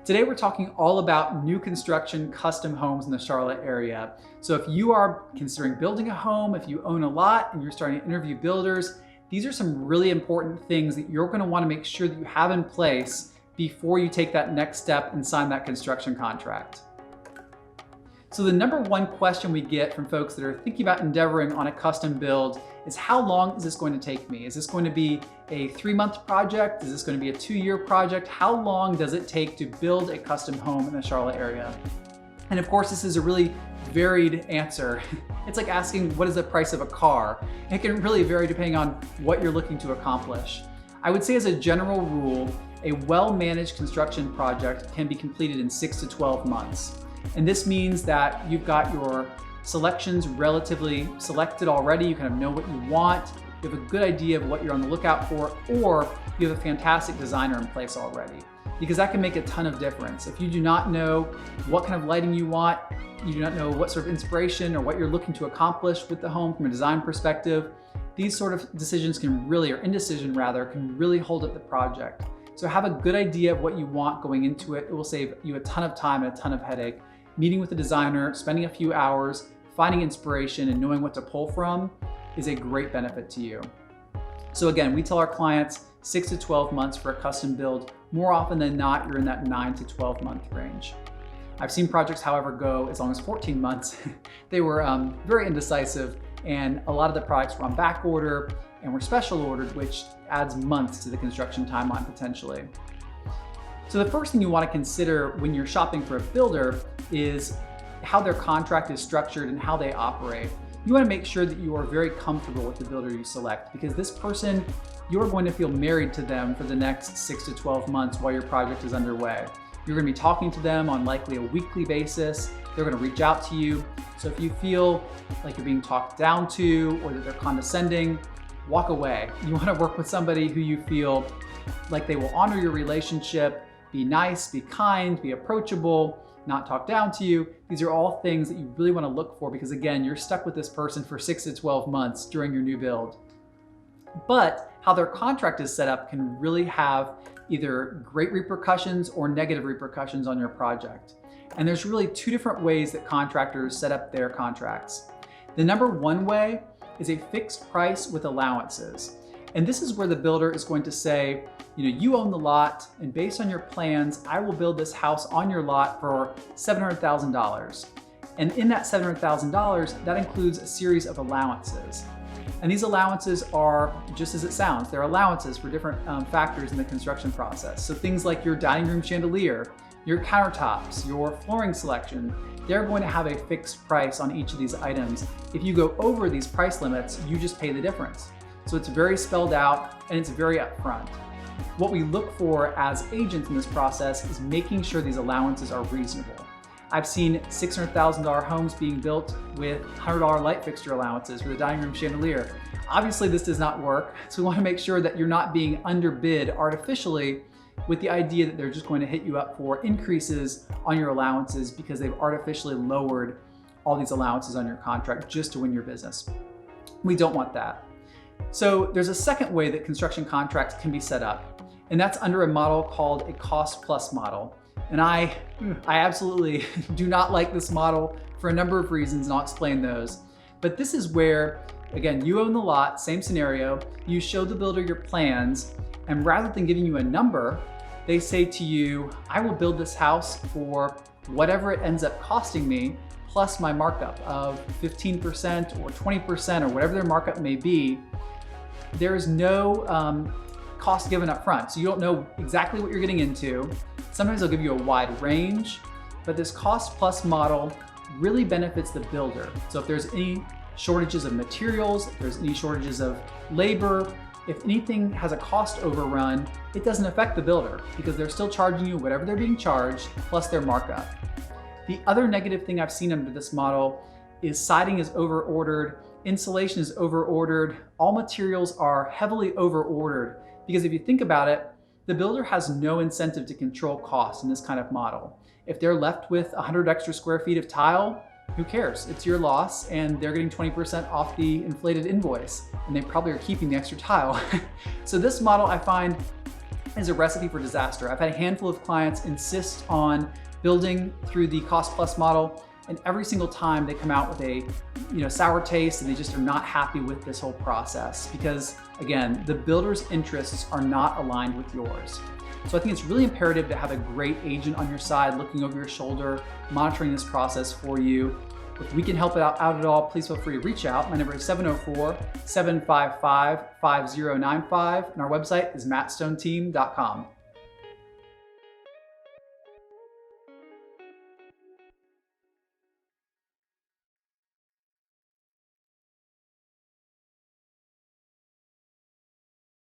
Today we're talking all about new construction custom homes in the Charlotte area. So if you are considering building a home, if you own a lot and you're starting to interview builders, these are some really important things that you're going to want to make sure that you have in place before you take that next step and sign that construction contract. So the number one question we get from folks that are thinking about endeavoring on a custom build is, how long is this going to take me? Is this going to be a 3-month project? Is this going to be a 2-year project? How long does it take to build a custom home in the Charlotte area? And of course, this is a really varied answer. It's like asking, what is the price of a car? It can really vary depending on what you're looking to accomplish. I would say as a general rule, a well-managed construction project can be completed in 6 to 12 months. And this means that you've got your selections relatively selected already. You kind of know what you want. You have a good idea of what you're on the lookout for, or you have a fantastic designer in place already, because that can make a ton of difference. If you do not know what kind of lighting you want, you do not know what sort of inspiration or what you're looking to accomplish with the home from a design perspective, these sort of decisions can really, or indecision rather, can really hold up the project. So have a good idea of what you want going into it. It will save you a ton of time and a ton of headache. Meeting with a designer, spending a few hours, finding inspiration and knowing what to pull from is a great benefit to you. So again, we tell our clients 6 to 12 months for a custom build. More often than not, you're in that 9 to 12 month range. I've seen projects, however, go as long as 14 months. They were very indecisive, and a lot of the products were on back order and were special ordered, which adds months to the construction timeline potentially. So the first thing you want to consider when you're shopping for a builder is how their contract is structured and how they operate. You want to make sure that you are very comfortable with the builder you select, because this person, you're going to feel married to them for the next 6 to 12 months while your project is underway. You're going to be talking to them on likely a weekly basis. They're going to reach out to you. So if you feel like you're being talked down to or that they're condescending, walk away. You want to work with somebody who you feel like they will honor your relationship, be nice, be kind, be approachable, not talk down to you. These are all things that you really want to look for, because again, you're stuck with this person for 6 to 12 months during your new build. But how their contract is set up can really have either great repercussions or negative repercussions on your project. And there's really 2 different ways that contractors set up their contracts. The number one way is a fixed price with allowances. And this is where the builder is going to say, you own the lot, and based on your plans, I will build this house on your lot for $700,000. And in that $700,000, that includes a series of allowances. And these allowances are just as it sounds. They're allowances for different factors in the construction process. So things like your dining room chandelier, your countertops, your flooring selection, they're going to have a fixed price on each of these items. If you go over these price limits, you just pay the difference. So it's very spelled out and it's very upfront. What we look for as agents in this process is making sure these allowances are reasonable. I've seen $600,000 homes being built with $100 light fixture allowances for the dining room chandelier. Obviously, this does not work, so we want to make sure that you're not being underbid artificially with the idea that they're just going to hit you up for increases on your allowances because they've artificially lowered all these allowances on your contract just to win your business. We don't want that. So there's a second way that construction contracts can be set up, and that's under a model called a cost plus model. And I absolutely do not like this model for a number of reasons, and I'll explain those. But this is where, again, you own the lot, same scenario, you show the builder your plans, and rather than giving you a number, they say to you, I will build this house for whatever it ends up costing me, plus my markup of 15% or 20% or whatever their markup may be. There is no cost given up front, so you don't know exactly what you're getting into. Sometimes they'll give you a wide range, but this cost plus model really benefits the builder. So if there's any shortages of materials, if there's any shortages of labor, if anything has a cost overrun, it doesn't affect the builder because they're still charging you whatever they're being charged plus their markup. The other negative thing I've seen under this model is siding is over-ordered, insulation is over-ordered, all materials are heavily over-ordered, because if you think about it, the builder has no incentive to control costs in this kind of model. If they're left with 100 extra square feet of tile, who cares? It's your loss, and they're getting 20% off the inflated invoice, and they probably are keeping the extra tile. So this model I find is a recipe for disaster. I've had a handful of clients insist on building through the cost plus model, and every single time they come out with a sour taste, and they just are not happy with this whole process because, again, the builder's interests are not aligned with yours. So I think it's really imperative to have a great agent on your side, looking over your shoulder, monitoring this process for you. If we can help it out at all, please feel free to reach out. My number is 704-755-5095, and our website is mattstoneteam.com.